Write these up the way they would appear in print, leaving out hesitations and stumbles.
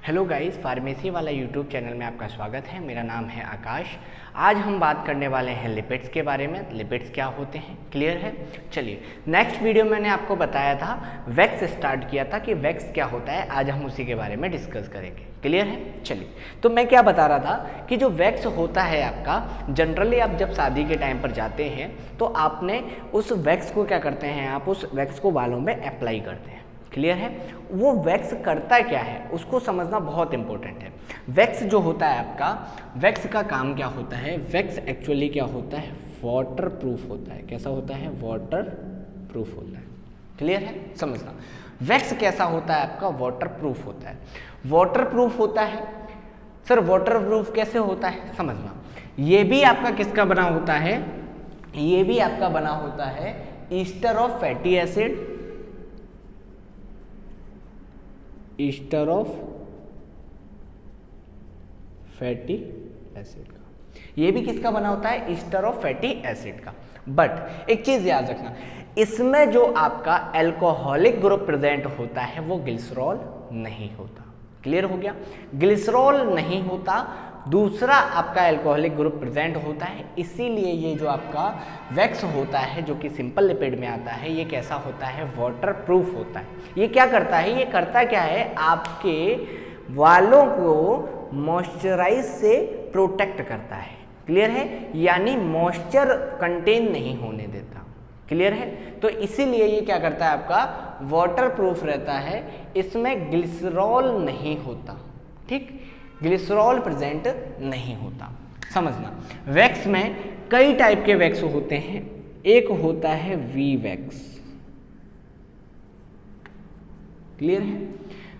Hello guys, pharmacy वाला YouTube channel में आपका स्वागत है। मेरा नाम है आकाश। आज हम बात करने वाले हैं लिपिड्स के बारे में। लिपिड्स क्या होते हैं, क्लियर है? चलिए, नेक्स्ट वीडियो मैंने आपको बताया था, वैक्स स्टार्ट किया था कि वैक्स क्या होता है। आज हम उसी के बारे में डिस्कस करेंगे, क्लियर है? चलिए, तो मैं क्या बता रहा था कि जो वैक्स होता है आपका, जनरली आप जब शादी के टाइम पर जाते हैं तो आपने उस वैक्स को क्या करते हैं, आप उस वैक्स को बालों में अप्लाई करते हैं, क्लियर है? वो वैक्स करता क्या है उसको समझना बहुत इंपॉर्टेंट है। वैक्स जो होता है आपका, वैक्स का काम क्या होता है? वैक्स एक्चुअली क्या होता है? वाटर प्रूफ होता है। कैसा होता है? वाटर प्रूफ होता है, क्लियर है? समझना, वैक्स कैसा होता है आपका? वाटर प्रूफ होता है। वाटर प्रूफ होता है। सर वाटर प्रूफ कैसे होता है? समझना, ये भी आपका किसका बना होता है? ये भी आपका बना होता है ester of fatty acid, ester of fatty acid का। ये भी किसका बना होता है? ईस्टर ऑफ फैटी एसिड का। बट एक चीज याद रखना, इसमें जो आपका अल्कोहलिक ग्रुप प्रेजेंट होता है वो ग्लिसरॉल नहीं होता। क्लियर हो गया? ग्लिसरॉल नहीं होता, दूसरा आपका अल्कोहलिक ग्रुप प्रेजेंट होता है। इसीलिए ये जो आपका वैक्स होता है, जो कि सिंपल लिपिड में आता है, ये कैसा होता है? वाटर प्रूफ होता है। ये क्या करता है? ये करता क्या है? आपके वालों को मॉइस्चराइज से प्रोटेक्ट करता है, क्लियर है? यानी मॉइस्चर कंटेन नहीं होने देता, क्लियर है? तो इसीलिए ये क्या करता है? आपका वाटर प्रूफ रहता है। इसमें ग्लिसरॉल नहीं होता, ठीक? ग्लिसरॉल प्रेजेंट नहीं होता। समझना, वैक्स में कई टाइप के वैक्स होते हैं। एक होता है वी वैक्स, क्लियर है?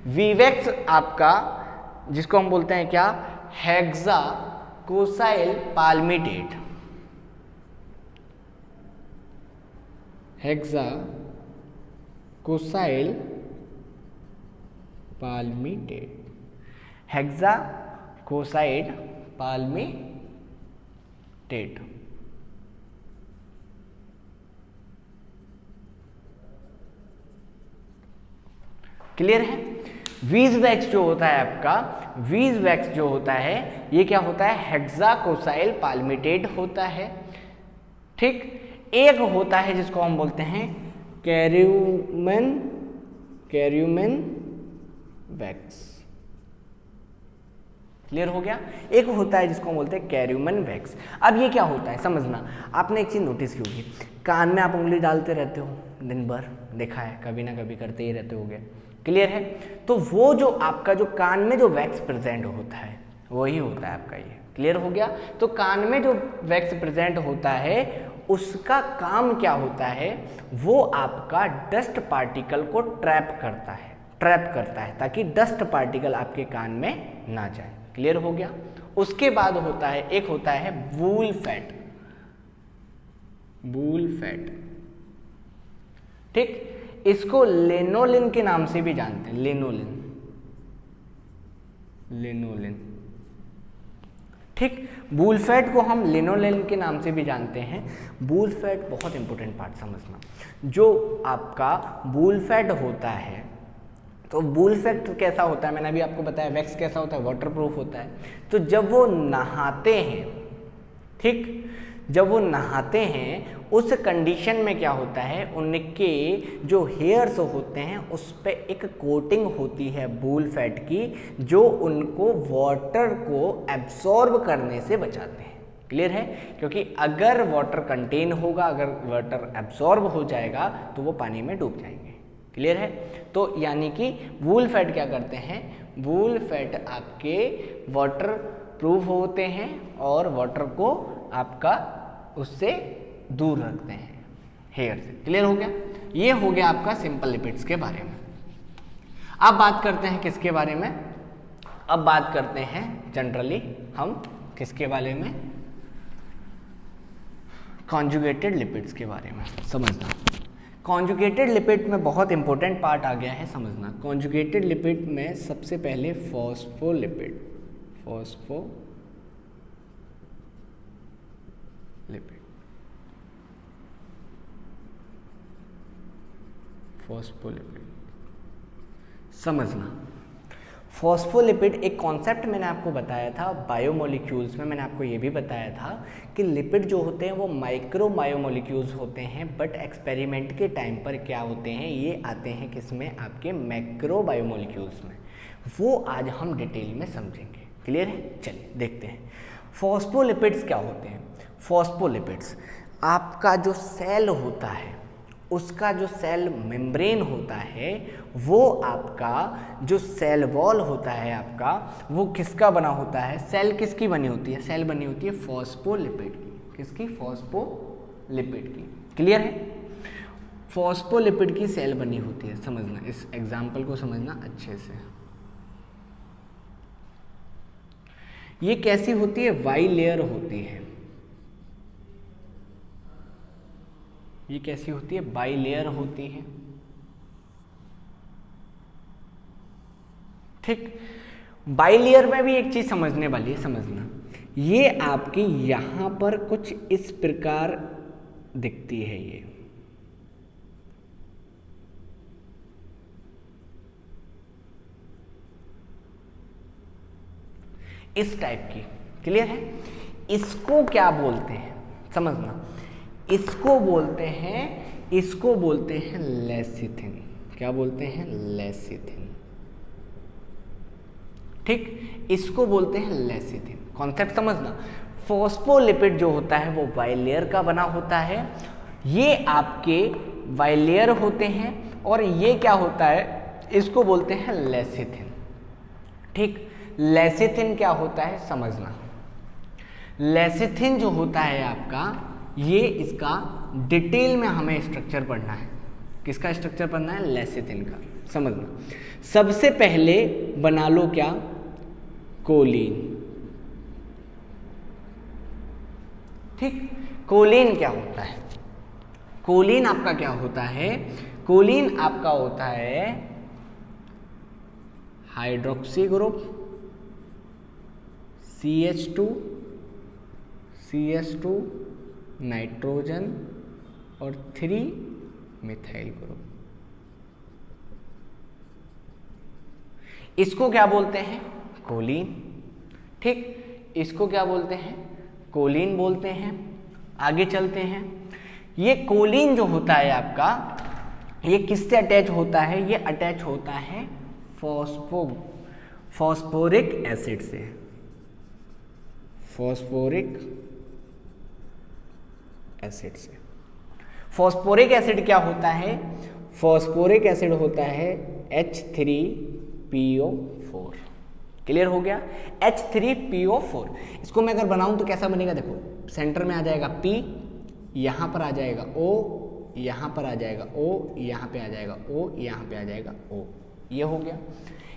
वी वैक्स आपका, जिसको हम बोलते हैं क्या? Hexacosyl palmitate, hexacosyl palmitate, hexacosyl palmitate. Clear है? वीज वैक्स जो होता है आपका, वीज वैक्स जो होता है, ये क्या होता है? हेक्सा कोसाइल पाल्मिटेट होता है, ठीक? एक होता है जिसको हम बोलते हैं कैर्यूमेन वैक्स। क्लियर हो गया? एक होता है जिसको हम बोलते हैं कैर्यूमेन वैक्स। अब ये क्या होता है समझना, आपने एक चीज नोटिस की होगी, कान में आप उंगली डालते रहते हो दिन भर, देखा है, कभी ना कभी करते ही रहते होगे, क्लियर है? तो वो जो आपका जो कान में जो वैक्स प्रेजेंट होता है वही होता है आपका ये। क्लियर हो गया? तो कान में जो वैक्स प्रेजेंट होता है उसका काम क्या होता है? वो आपका डस्ट पार्टिकल को ट्रैप करता है ताकि डस्ट पार्टिकल आपके कान में ना जाए। क्लियर हो गया? उसके बाद होता है, एक होता है वूल फैट, ठीक? इसको लेनोलिन के नाम से भी जानते हैं, लेनोलिन, ठीक? वूल फैट को हम लिनोलिन के नाम से भी जानते हैं। वूल फैट बहुत इंपॉर्टेंट पार्ट समझना, जो आपका वूल फैट होता है, तो वूल फैट कैसा होता है? मैंने अभी आपको बताया वैक्स कैसा होता है? वाटर प्रूफ होता है। तो जब वो नहाते हैं, ठीक, जब वो नहाते हैं उस कंडीशन में क्या होता है? उनके जो हेयर्स होते हैं उस पे एक कोटिंग होती है वूल फैट की, जो उनको वाटर को एब्सॉर्ब करने से बचाते हैं। क्लियर है? क्योंकि अगर वाटर कंटेन होगा, अगर वाटर एब्सॉर्ब हो जाएगा तो वो पानी में डूब जाएंगे। क्लियर है? तो यानी कि वूल फैट क्या करते हैं? वूल फैट आपके वाटर प्रूफ होते हैं और वाटर को आपका उससे दूर रखते हैं, हेयर से। क्लियर हो गया? ये हो गया आपका सिंपल लिपिड्स के बारे में। अब बात करते हैं किसके बारे में? अब बात करते हैं जनरली हम किसके बारे में? कॉन्जुगेटेड लिपिड्स के बारे में। समझना, कॉन्जुगेटेड लिपिड में बहुत इंपॉर्टेंट पार्ट आ गया है, समझना। कॉन्जुगेटेड लिपिड में सबसे पहले फॉस्फोलिपिड, फॉस्फोलिपिड। समझना, फॉस्फोलिपिड एक कॉन्सेप्ट मैंने आपको बताया था बायोमोलिक्यूल्स में, मैंने आपको ये भी बताया था कि लिपिड जो होते हैं वो माइक्रो बायोमोलिक्यूल्स होते हैं, बट एक्सपेरिमेंट के टाइम पर क्या होते हैं, ये आते हैं किसमें, आपके मैक्रो बायोमोलिक्यूल्स में। वो आज हम डिटेल में समझेंगे। क्लियर है? चलिए देखते हैं फॉस्फोलिपिड्स क्या होते हैं। फॉस्फोलिपिड्स आपका जो सेल होता है, उसका जो सेल मेम्ब्रेन होता है, वो आपका जो सेल वॉल होता है आपका, वो किसका बना होता है, सेल किसकी बनी होती है, सेल बनी होती है फॉस्फोलिपिड की। किसकी? फॉस्फोलिपिड की। क्लियर है? फॉस्फोलिपिड की सेल बनी होती है। समझना, इस एग्जाम्पल को समझना अच्छे से। ये कैसी होती है? वाई लेयर होती है। ये कैसी होती है? बाई लेयर होती है। ठीक, बाई लेयर में भी एक चीज समझने वाली है, समझना। ये आपकी यहां पर कुछ इस प्रकार दिखती है, ये इस टाइप की। क्लियर है? इसको क्या बोलते हैं, समझना। इसको बोलते हैं लेसिथिन। क्या बोलते हैं? लेसिथिन। ठीक, इसको बोलते हैं लेसिथिन। कॉन्सेप्ट समझना। फॉस्फोलिपिड जो होता है वो बाइलेयर का बना होता है। ये आपके बाइलेयर होते हैं और ये क्या होता है, इसको बोलते हैं लेसिथिन। ठीक, लेसिथिन क्या होता है समझना। लेसिथिन जो होता है आपका, ये इसका डिटेल में हमें स्ट्रक्चर पढ़ना है। किसका स्ट्रक्चर पढ़ना है? लेसिथिन का। समझना, सबसे पहले बना लो क्या, कोलिन। ठीक, कोलिन क्या होता है? कोलिन आपका क्या होता है? कोलिन आपका होता है हाइड्रोक्सी ग्रुप, CH2 नाइट्रोजन और 3 मिथाइल ग्रुप। इसको क्या बोलते हैं? कोलिन। ठीक, इसको क्या बोलते हैं? कोलिन बोलते हैं। आगे चलते हैं। ये कोलिन जो होता है आपका, ये किससे अटैच होता है? ये अटैच होता है फॉस्फोरिक एसिड से। फॉस्फोरिक एसिड से। फॉस्फोरिक एसिड क्या होता है? फॉस्फोरिक एसिड होता है H3PO4। क्लियर हो गया? H3PO4। इसको मैं अगर बनाऊं तो कैसा बनेगा? देखो, सेंटर में आ जाएगा P, यहां पर आ जाएगा O, यहां पर आ जाएगा O, यहां पे आ जाएगा O, यहां पे आ जाएगा O। ये हो गया।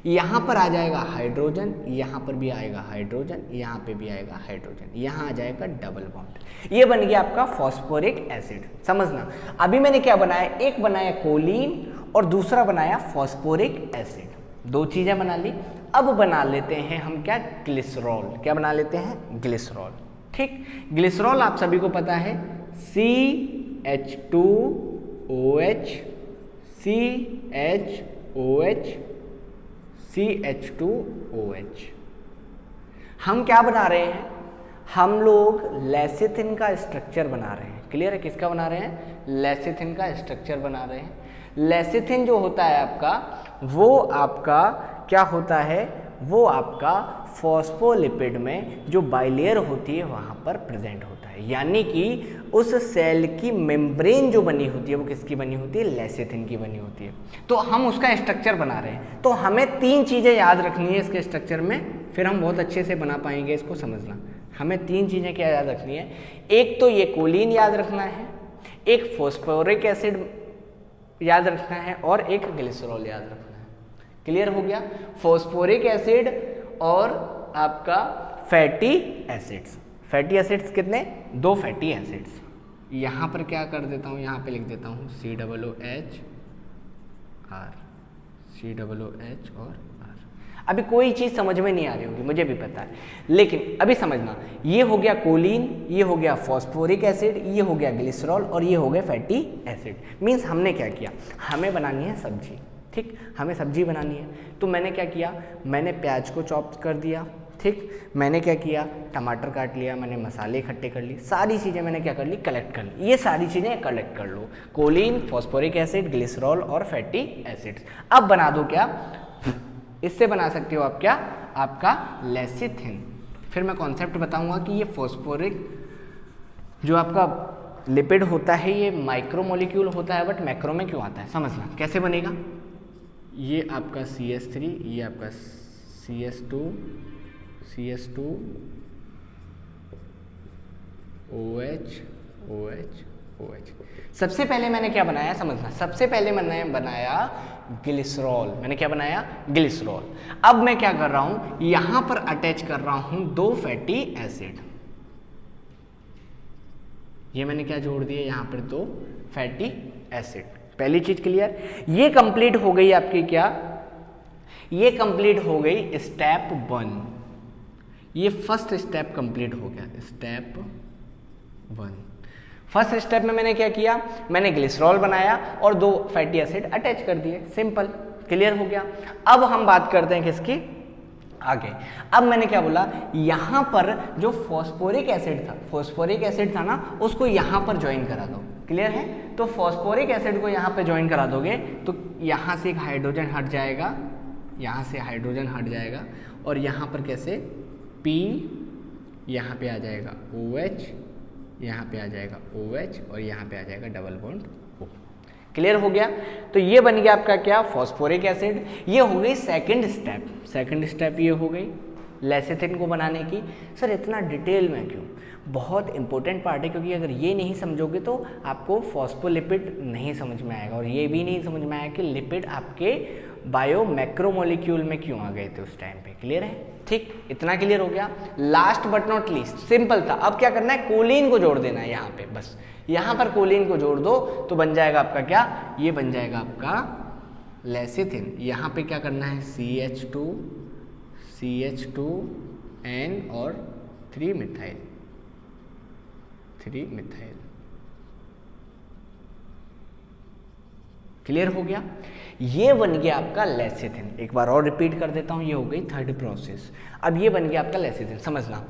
यहाँ पर आ जाएगा हाइड्रोजन, यहाँ पर भी आएगा हाइड्रोजन, यहाँ पे भी आएगा हाइड्रोजन, यहाँ आ जाएगा डबल बॉन्ड। ये बन गया आपका फॉस्फोरिक एसिड। समझना, अभी मैंने क्या बनाया, एक बनाया कोलिन और दूसरा बनाया फॉस्फोरिक एसिड। दो चीजें बना ली। अब बना लेते हैं हम क्या, ग्लिसरॉल। क्या बना लेते हैं? ग्लिसरॉल। ठीक, ग्लिसरॉल आप सभी को पता है CH2OH, CHOH, CH2OH। हम क्या बना रहे हैं? हम लोग लेसिथिन का स्ट्रक्चर बना रहे हैं। क्लियर है? किसका बना रहे हैं? लेसिथिन का स्ट्रक्चर बना रहे हैं। लेसिथिन जो होता है आपका, वो आपका क्या होता है? वो आपका फॉस्फोलिपिड में जो बाइलेयर होती है वहाँ पर प्रेजेंट होता है। यानी कि उस सेल की मेम्ब्रेन जो बनी होती है वो किसकी बनी होती है? लेसिथिन की बनी होती है। तो हम उसका स्ट्रक्चर बना रहे हैं। तो हमें तीन चीज़ें याद रखनी है इसके स्ट्रक्चर में, फिर हम बहुत अच्छे से बना पाएंगे इसको। समझना, हमें तीन चीज़ें क्या याद रखनी है? एक तो ये कोलिन याद रखना है, एक फॉस्फोरिक एसिड याद रखना है और एक ग्लिसरॉल याद रखना है। क्लियर हो गया? फॉस्फोरिक एसिड और आपका फैटी एसिड्स। फैटी एसिड्स कितने? 2 फैटी एसिड्स। यहाँ पर क्या कर देता हूँ, यहाँ पे लिख देता हूँ COOH R, COOH और R। अभी कोई चीज़ समझ में नहीं आ रही होगी, मुझे भी पता है, लेकिन अभी समझना, ये हो गया कोलिन, ये हो गया फॉस्फोरिक एसिड, ये हो गया ग्लिसरॉल और ये हो गया फैटी एसिड। मीन्स हमने क्या किया, हमें बनानी है सब्जी। ठीक, हमें सब्जी बनानी है, तो मैंने क्या किया, मैंने प्याज को चॉप कर दिया, ठीक, मैंने क्या किया, टमाटर काट लिया, मैंने मसाले इकट्ठे कर लिए, सारी चीज़ें मैंने क्या कर ली, कलेक्ट कर ली। ये सारी चीज़ें कलेक्ट कर लो, कोलिन, फॉस्फोरिक एसिड, ग्लिसरॉल और फैटी एसिड्स। अब बना दो क्या, इससे बना सकते हो आप क्या, आपका लेसिथिन। फिर मैं कॉन्सेप्ट बताऊंगा कि ये फॉस्फोरिक जो आपका लिपिड होता है ये माइक्रोमोलिक्यूल होता है, बट मैक्रो में क्यों आता है, समझना कैसे बनेगा। ये आपका CH3, ये आपका CS2 OH OH OH। सबसे पहले मैंने क्या बनाया, समझना, सबसे पहले मैंने बनाया ग्लिसरॉल। मैंने क्या बनाया, ग्लिसरॉल। अब मैं क्या कर रहा हूं, यहां पर अटैच कर रहा हूं 2 फैटी एसिड। ये मैंने क्या जोड़ दिया, यहां पर 2 फैटी एसिड। पहली चीज क्लियर, ये कंप्लीट हो गई आपकी क्या, ये कंप्लीट हो गई स्टेप 1। ये फर्स्ट स्टेप कंप्लीट हो गया, स्टेप 1। फर्स्ट स्टेप में मैंने क्या किया, मैंने ग्लिसरॉल बनाया और 2 फैटी एसिड अटैच कर दिए, सिंपल, क्लियर हो गया। अब हम बात करते हैं किसकी, आगे। अब मैंने क्या बोला, यहां पर जो फॉस्फोरिक एसिड था ना, उसको यहां पर ज्वाइन करा दो, क्लियर है। तो फॉस्फोरिक एसिड को यहां पर ज्वाइन करा दोगे तो यहां से एक हाइड्रोजन हट जाएगा, यहां से हाइड्रोजन हट जाएगा, और यहां पर कैसे P, यहाँ पे आ जाएगा OH, यहाँ पे आ जाएगा OH, और यहाँ पे आ जाएगा डबल बॉन्ड O। क्लियर हो गया। तो ये बन गया आपका क्या, फॉस्फोरिक एसिड। ये हो गई सेकंड स्टेप, ये हो गई लेसिथिन को बनाने की। सर इतना डिटेल में क्यों, बहुत इंपॉर्टेंट पार्ट है, क्योंकि अगर ये नहीं समझोगे तो आपको फॉस्फोलिपिड नहीं समझ में आएगा, और ये भी नहीं समझ में आएगा कि लिपिड आपके बायो मैक्रोमोलिक्यूल में क्यों आ गए थे उस टाइम पे। क्लियर है, ठीक, इतना क्लियर हो गया। Last but not least, simple था। अब क्या करना है, कोलिन को जोड़ देना है यहाँ पे, बस यहाँ पर कोलिन को जोड़ दो तो बन जाएगा आपका क्या, ये बन जाएगा आपका लेसिथिन। यहाँ पे क्या करना है, CH2N और 3 मिथाइल। क्लियर हो गया, ये बन गया आपका लेसिथिन। एक बार और रिपीट कर देता हूं, ये हो गई थर्ड प्रोसेस। अब ये बन गया आपका लेसिथिन, समझना,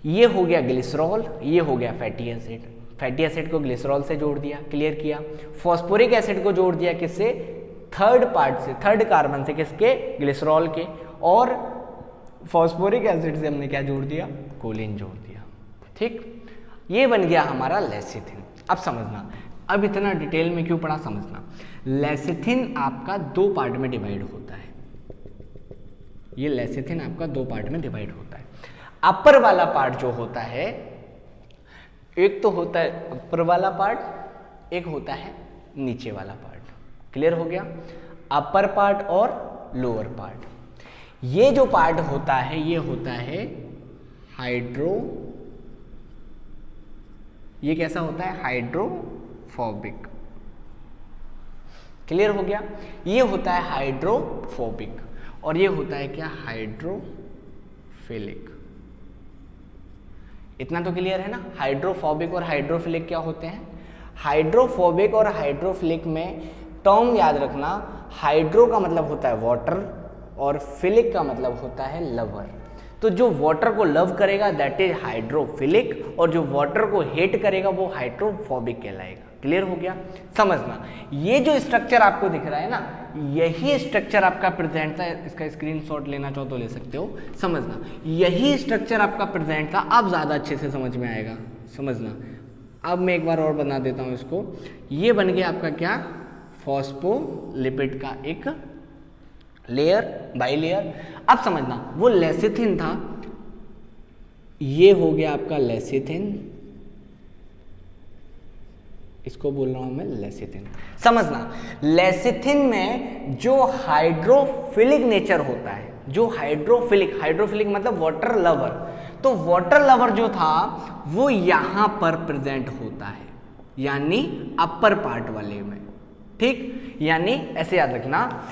ये हो गया ग्लिसरॉल, ये हो गया फैटी एसिड। फैटी एसिड को ग्लिसरॉल से जोड़ दिया, क्लियर किया। फॉस्फोरिक एसिड को जोड़ दिया किससे, थर्ड पार्ट से, थर्ड कार्बन से, किसके, ग्लिसरॉल के। और फॉस्फोरिक एसिड से हमने क्या जोड़ दिया, कोलिन जोड़ दिया। ठीक, ये बन गया हमारा लेसिथिन। अब समझना, अब इतना डिटेल में क्यों पढ़ा, समझना। लेसिथिन आपका 2 पार्ट में डिवाइड होता है। ये लेसिथिन आपका 2 पार्ट में डिवाइड होता है। अपर वाला पार्ट जो होता है, एक तो होता है अपर वाला पार्ट, एक होता है नीचे वाला पार्ट। क्लियर हो गया, अपर पार्ट और लोअर पार्ट। ये जो पार्ट होता है ये होता है ये कैसा होता है, हाइड्रोफोबिक। क्लियर हो गया, ये होता है हाइड्रोफोबिक, और ये होता है क्या, हाइड्रोफिलिक। इतना तो क्लियर है ना। हाइड्रोफोबिक और हाइड्रोफिलिक क्या होते हैं, हाइड्रोफोबिक और हाइड्रोफिलिक में टर्म याद रखना, हाइड्रो का मतलब होता है वाटर और फिलिक का मतलब होता है लवर। तो जो वाटर को लव करेगा दैट इज हाइड्रोफिलिक, और जो वाटर को हेट करेगा वो हाइड्रोफोबिक कहलाएगा। क्लियर हो गया, समझना। ये जो स्ट्रक्चर आपको दिख रहा है ना, यही स्ट्रक्चर आपका प्रेजेंट था। इसका स्क्रीनशॉट लेना चाहो तो ले सकते हो, समझना। यही स्ट्रक्चर आपका प्रेजेंट था, अब ज़्यादा अच्छे से समझ में आएगा, समझना। अब मैं एक बार और बना देता हूँ इसको। ये बन गया आपका क्या, फॉस्फोलिपिड का एक लेयर, बाई लेयर। अब समझना, वो लेसिथिन था, ये हो गया आपका लेसिथिन, इसको बोल रहा हूं मैं लेसिथिन। समझना, लेसिथिन में जो हाइड्रोफिलिक नेचर होता है, जो हाइड्रोफिलिक मतलब वाटर लवर, तो वाटर लवर जो था वो यहां पर प्रेजेंट होता है, यानी अपर पार्ट वाले में। ठीक, यानी ऐसे याद रखना,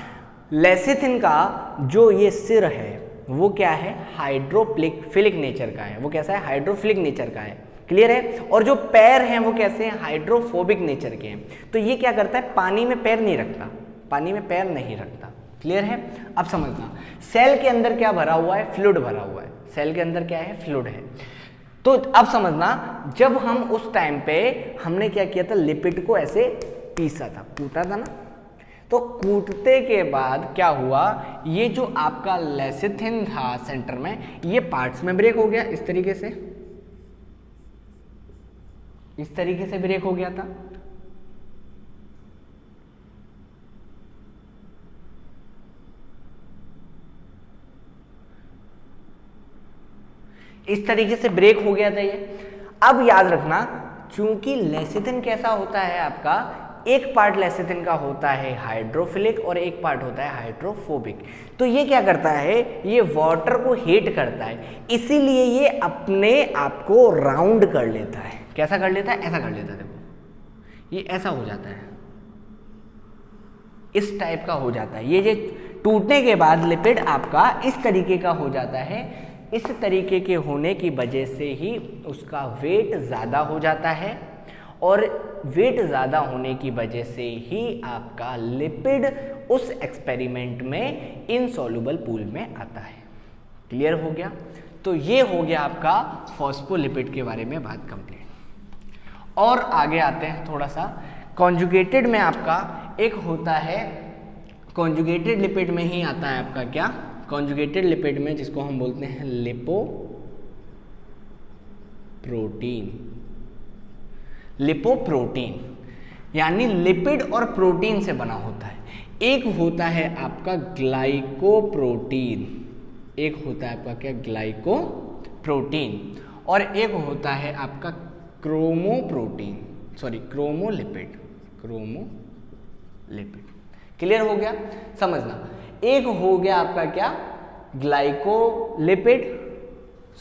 लेसिथिन का जो ये सिर है वो क्या है, हाइड्रोफिलिक नेचर का है। वो कैसा है, हाइड्रोफिलिक नेचर का है। क्लियर है, और जो पैर हैं वो कैसे हैं, हाइड्रोफोबिक नेचर के हैं। तो ये क्या करता है, पानी में पैर नहीं रखता, पानी में पैर नहीं रखता। क्लियर है? अब समझना, सेल के अंदर क्या भरा हुआ है? फ्लूइड भरा हुआ है। सेल के अंदर क्या है? फ्लूइड है। तो अब समझना, जब हम उस टाइम पे हमने क्या किया था, लिपिड को ऐसे पीसा था, कूटा था ना, तो कूटते के बाद क्या हुआ, ये जो आपका लेसिथिन था सेंटर में, ये पार्ट्स में ब्रेक हो गया, इस तरीके से, इस तरीके से ब्रेक हो गया था। इस तरीके से ब्रेक हो गया था ये। अब याद रखना, चूंकि लेसिथिन कैसा होता है आपका, एक पार्ट लेसिथिन का होता है हाइड्रोफिलिक और एक पार्ट होता है हाइड्रोफोबिक। तो ये क्या करता है, ये वाटर को हीट करता है, इसीलिए ये अपने आप को राउंड कर लेता है। कैसा कर लेता है? ऐसा कर लेता है। देखो ये ऐसा हो जाता है, इस टाइप का हो जाता है। ये टूटने के बाद लिपिड आपका इस तरीके का हो जाता है। इस तरीके के होने की वजह से ही उसका वेट ज़्यादा हो जाता है, और वेट ज़्यादा होने की वजह से ही आपका लिपिड उस एक्सपेरिमेंट में इनसॉल्युबल पूल में आता है। क्लियर हो गया? तो ये हो गया आपका फॉस्फोलिपिड के बारे में बात कंप्लीट। और आगे आते हैं थोड़ा सा, कॉन्जुगेटेड में आपका एक होता है, कॉन्जुगेटेड लिपिड में ही आता है आपका क्या, कॉन्जुगेटेड लिपिड में जिसको हम बोलते हैं लिपोप्रोटीन। लिपोप्रोटीन यानी लिपिड और प्रोटीन से बना होता है। एक होता है आपका ग्लाइकोप्रोटीन, एक होता है आपका क्या, ग्लाइकोप्रोटीन, और एक होता है आपका क्रोमोप्रोटीन, सॉरी क्रोमोलिपिड, क्रोमोलिपिड। क्लियर हो गया? समझना, एक हो गया आपका क्या, ग्लाइकोलिपिड,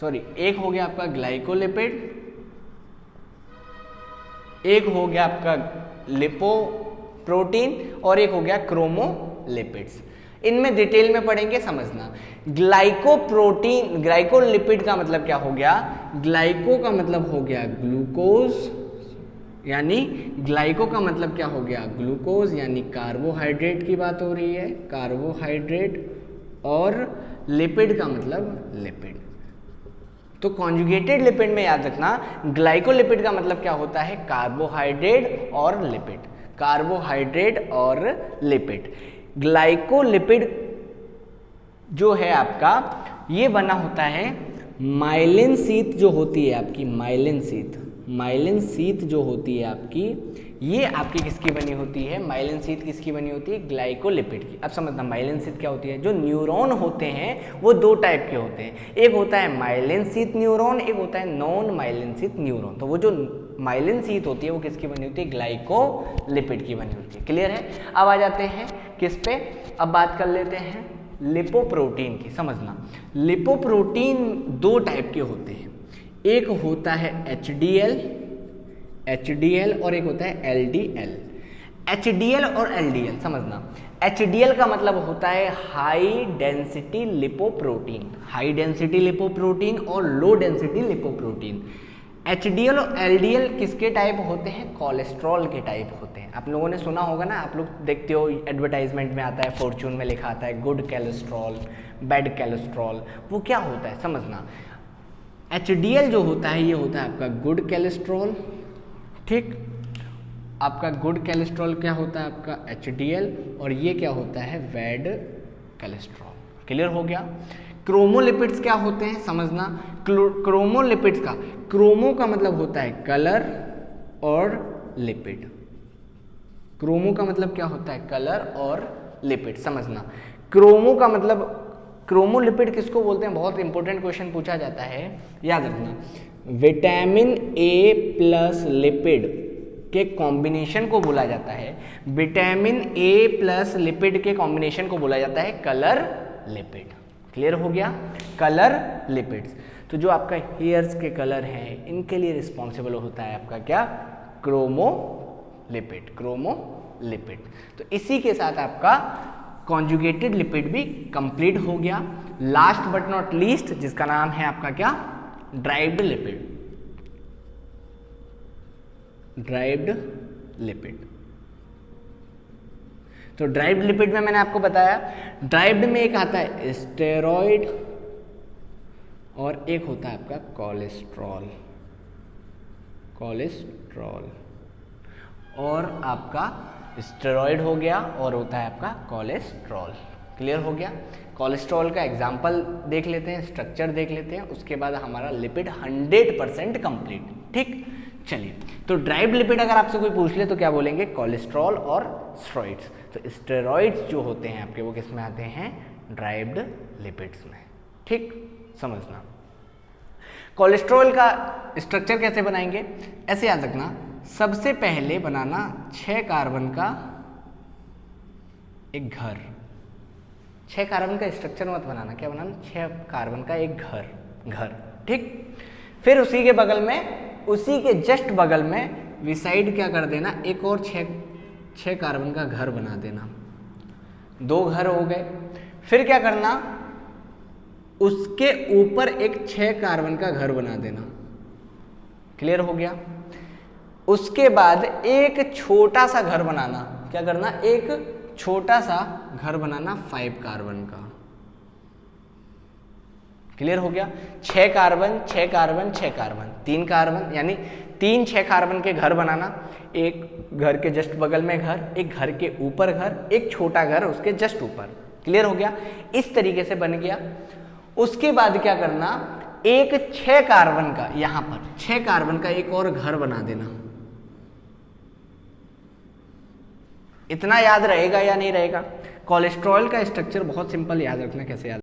सॉरी एक हो गया आपका ग्लाइकोलिपिड, एक हो गया आपका लिपोप्रोटीन, और एक हो गया क्रोमोलिपिड्स। इनमें डिटेल में पढ़ेंगे, समझना। ग्लाइकोप्रोटीन, ग्लाइकोलिपिड का मतलब क्या हो गया, ग्लाइको का मतलब हो गया ग्लूकोज, यानी ग्लाइको का मतलब क्या हो गया, ग्लूकोज, यानी कार्बोहाइड्रेट की बात हो रही है, कार्बोहाइड्रेट, और लिपिड का मतलब लिपिड। तो कॉन्जुगेटेड लिपिड में याद रखना, ग्लाइकोलिपिड का मतलब क्या होता है, कार्बोहाइड्रेट और लिपिड, कार्बोहाइड्रेट और लिपिड। ग्लाइकोलिपिड जो है आपका, ये बना होता है माइलिन शीथ जो होती है आपकी, माइलिन शीथ, माइलिन शीथ जो होती है आपकी, ये आपकी किसकी बनी होती है, माइलिन शीथ किसकी बनी होती है, ग्लाइकोलिपिड की। अब समझना माइलिन शीथ क्या होती है। जो न्यूरॉन होते हैं वो दो टाइप के होते हैं, एक होता है माइलिन शीथ न्यूरॉन, एक होता है नॉन माइलिन शीथ न्यूरॉन। तो वो जो माइलिन शीथ होती है वो किसकी बनी होती है, ग्लाइकोलिपिड की बनी होती है। क्लियर है? अब आ जाते हैं किस पे, अब बात कर लेते हैं लिपोप्रोटीन की। समझना, लिपोप्रोटीन दो टाइप के होते हैं, एक होता है HDL और एक होता है LDL। HDL और LDL समझना, HDL का मतलब होता है high density lipoprotein, high density lipoprotein और लो डेंसिटी लिपोप्रोटीन। HDL और LDL किसके टाइप होते हैं, कोलेस्ट्रॉल के टाइप होते हैं। आप लोगों ने सुना होगा ना, आप लोग देखते हो एडवर्टाइजमेंट में आता है, फॉर्च्यून में लिखा आता है गुड कोलेस्ट्रॉल, बैड कोलेस्ट्रॉल, वो क्या होता है समझना। HDL जो होता है ये होता है आपका गुड कोलेस्ट्रॉल, ठीक, आपका गुड कोलेस्ट्रॉल क्या होता है आपका HDL, और ये क्या होता है बैड कोलेस्ट्रॉल। क्लियर हो गया? क्रोमोलिपिड्स क्या होते हैं समझना, क्रोमोलिपिड्स का, क्रोमो का मतलब होता है कलर और लिपिड, क्रोमो का मतलब क्या होता है, कलर और लिपिड। समझना, क्रोमो का मतलब, क्रोमोलिपिड किसको बोलते हैं, बहुत इंपॉर्टेंट क्वेश्चन पूछा जाता है, याद रखना। विटामिन ए प्लस लिपिड के कॉम्बिनेशन को बोला जाता है, विटामिन ए प्लस लिपिड के कॉम्बिनेशन को बोला जाता है कलर लिपिड। क्लियर हो गया? Colour lipids. तो जो आपका हेयर्स के कलर हैं इनके लिए रिस्पॉन्सिबल होता है आपका क्या, क्रोमोलिपिड, क्रोमोलिपिड। तो इसी के साथ आपका कॉन्जुगेटेड लिपिड भी कंप्लीट हो गया। लास्ट बट नॉट लीस्ट जिसका नाम है आपका क्या, ड्राइव्ड लिपिड, ड्राइव्ड लिपिड। तो ड्राइव्ड लिपिड में मैंने आपको बताया, ड्राइव्ड में एक आता है स्टेरॉइड और एक होता है आपका कोलेस्ट्रॉल, कोलेस्ट्रॉल, और आपका स्टेरॉइड हो गया और होता है आपका कोलेस्ट्रॉल। क्लियर हो गया। कोलेस्ट्रॉल का एग्जाम्पल देख लेते हैं, स्ट्रक्चर देख लेते हैं, उसके बाद हमारा लिपिड 100% कंप्लीट। ठीक, चलिए, तो ड्राइव्ड लिपिड अगर आपसे कोई पूछ ले तो क्या बोलेंगे, कोलेस्ट्रॉल और स्टेरॉइड्स। तो स्टेरॉइड्स जो होते हैं आपके वो किस में आते हैं, ड्राइव्ड लिपिड्स में। ठीक, समझना। कोलेस्ट्रॉल का स्ट्रक्चर कैसे बनाएंगे, ऐसे याद रखना, सबसे पहले बनाना 6 कार्बन का एक घर। 6 कार्बन का स्ट्रक्चर मत बनाना, क्या बनाना, 6 कार्बन का एक घर। ठीक, फिर उसी के बगल में, उसी के जस्ट बगल में विसाइड क्या कर देना, एक और 6 कार्बन का घर बना देना। 2 घर हो गए। फिर क्या करना, उसके ऊपर एक 6 कार्बन का घर बना देना। क्लियर हो गया। उसके बाद एक छोटा सा घर बनाना, क्या करना, एक छोटा सा घर बनाना 5 कार्बन का। क्लियर हो गया। 6 कार्बन 6 कार्बन 6 कार्बन, 3 कार्बन, यानी 3 6 कार्बन के घर बनाना, एक घर के जस्ट बगल में घर, एक घर के ऊपर घर, एक छोटा घर उसके जस्ट ऊपर। क्लियर हो गया। इस तरीके से बन गया। उसके बाद क्या करना, एक 6 कार्बन का, यहां पर 6 कार्बन का एक और घर बना देना। इतना याद रहेगा या नहीं रहेगा। कोलेस्ट्रॉल का स्ट्रक्चर बहुत सिंपल, याद रखना कैसे याद